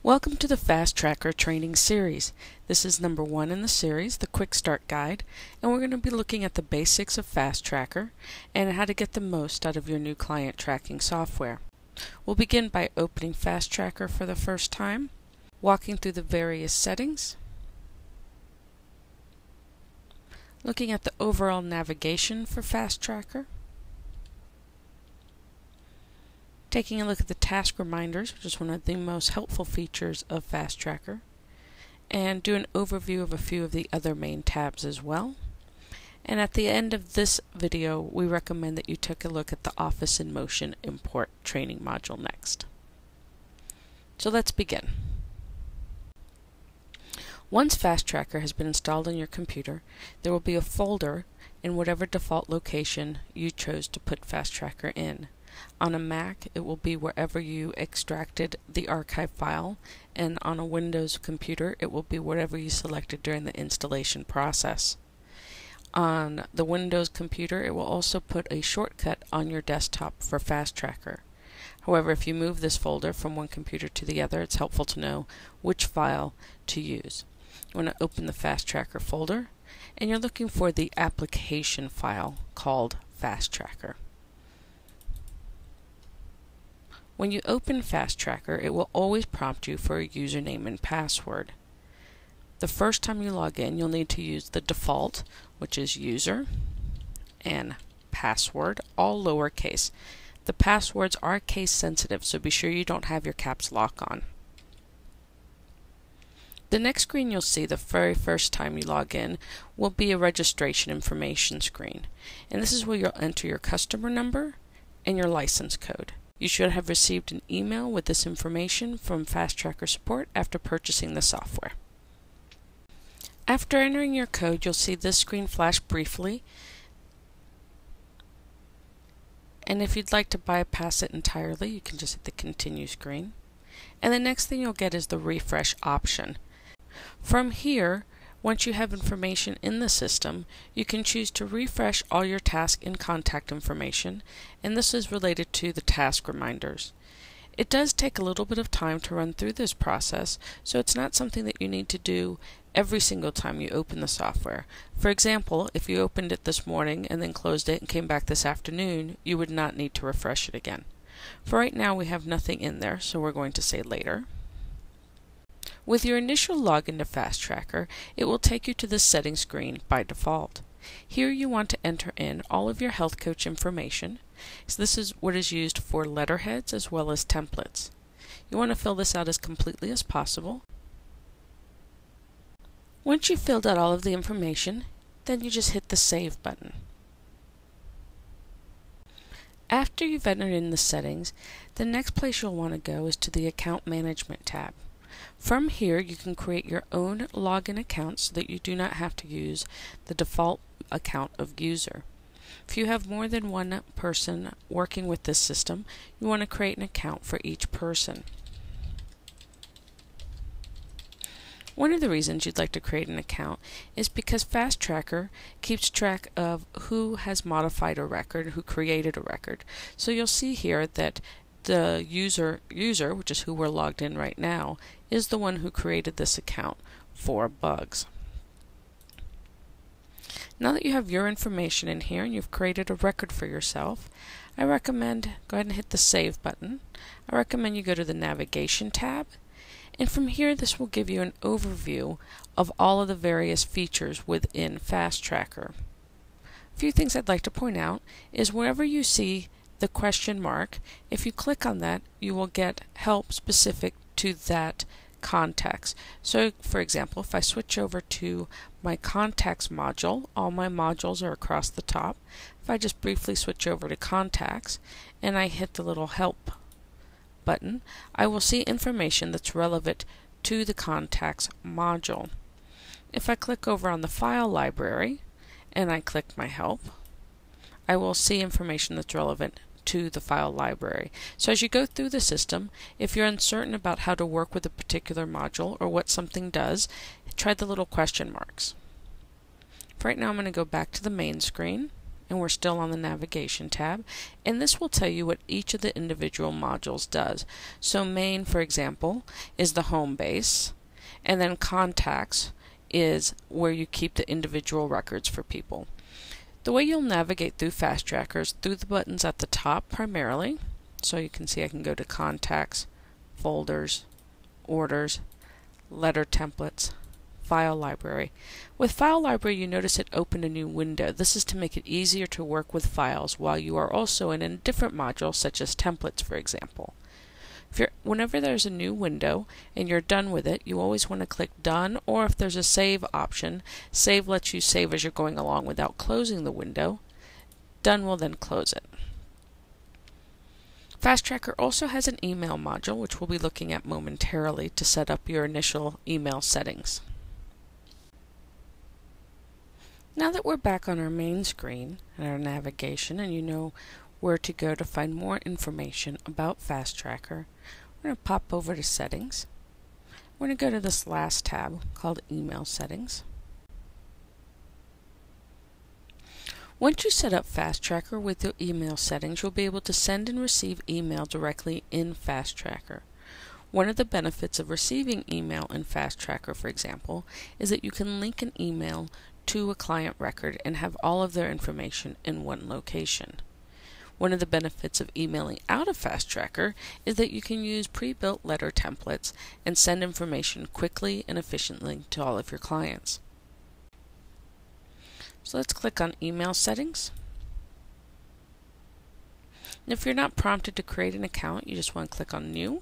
Welcome to the Fast Tracker training series. This is number 1 in the series, the Quick Start Guide, and we're going to be looking at the basics of Fast Tracker and how to get the most out of your new client tracking software. We'll begin by opening Fast Tracker for the first time, walking through the various settings, looking at the overall navigation for Fast Tracker, taking a look at the task reminders, which is one of the most helpful features of Fast Tracker, and do an overview of a few of the other main tabs as well. And at the end of this video, we recommend that you take a look at the Office in Motion Import training module next. So let's begin. Once Fast Tracker has been installed on your computer, there will be a folder in whatever default location you chose to put Fast Tracker in. On a Mac, it will be wherever you extracted the archive file, and on a Windows computer, it will be whatever you selected during the installation process. On the Windows computer, it will also put a shortcut on your desktop for Fast Tracker. However, if you move this folder from one computer to the other, it's helpful to know which file to use. You want to open the Fast Tracker folder, and you're looking for the application file called Fast Tracker. When you open Fast Tracker, it will always prompt you for a username and password. The first time you log in, you'll need to use the default, which is user, and password, all lowercase. The passwords are case sensitive, so be sure you don't have your caps lock on. The next screen you'll see the very first time you log in will be a registration information screen. And this is where you'll enter your customer number and your license code. You should have received an email with this information from Fast Tracker support after purchasing the software. After entering your code, you'll see this screen flash briefly, and if you'd like to bypass it entirely, you can just hit the continue screen. And the next thing you'll get is the refresh option. From here, once you have information in the system, you can choose to refresh all your task and contact information, and this is related to the task reminders. It does take a little bit of time to run through this process, so it's not something that you need to do every single time you open the software. For example, if you opened it this morning and then closed it and came back this afternoon, you would not need to refresh it again. For right now, we have nothing in there, so we're going to say later. With your initial login to Fast Tracker, it will take you to the settings screen by default. Here you want to enter in all of your health coach information. So this is what is used for letterheads as well as templates. You want to fill this out as completely as possible. Once you've filled out all of the information, then you just hit the Save button. After you've entered in the settings, the next place you'll want to go is to the Account Management tab. From here, you can create your own login account so that you do not have to use the default account of user. If you have more than one person working with this system, you want to create an account for each person. One of the reasons you'd like to create an account is because Fast Tracker keeps track of who has modified a record, who created a record. So you'll see here that the user, which is who we're logged in right now, is the one who created this account for bugs. Now that you have your information in here and you've created a record for yourself, I recommend go ahead and hit the Save button. I recommend you go to the Navigation tab, and from here this will give you an overview of all of the various features within Fast Tracker. A few things I'd like to point out is wherever you see the question mark, if you click on that, you will get help specific to that context. So, for example, if I switch over to my contacts module, all my modules are across the top. If I just briefly switch over to contacts and I hit the little help button, I will see information that's relevant to the contacts module. If I click over on the file library and I click my help, I will see information that's relevant to the file library. So as you go through the system, if you're uncertain about how to work with a particular module or what something does, try the little question marks. For right now, I'm going to go back to the main screen, and we're still on the Navigation tab, and this will tell you what each of the individual modules does. So Main, for example, is the home base, and then Contacts is where you keep the individual records for people. The way you'll navigate through FastTracker is through the buttons at the top primarily. So you can see I can go to Contacts, Folders, Orders, Letter Templates, File Library. With File Library, you notice it opened a new window. This is to make it easier to work with files while you are also in a different module such as Templates, for example. Whenever there's a new window and you're done with it, you always want to click Done, or if there's a Save option, Save lets you save as you're going along without closing the window. Done will then close it. FastTracker also has an email module, which we'll be looking at momentarily to set up your initial email settings. Now that we're back on our main screen and our navigation, and you know where to go to find more information about FastTracker, we're going to pop over to Settings. We're going to go to this last tab called Email Settings. Once you set up FastTracker with your email settings, you'll be able to send and receive email directly in FastTracker. One of the benefits of receiving email in FastTracker, for example, is that you can link an email to a client record and have all of their information in one location. One of the benefits of emailing out of FastTracker is that you can use pre-built letter templates and send information quickly and efficiently to all of your clients. So let's click on Email Settings. And if you're not prompted to create an account, you just want to click on New.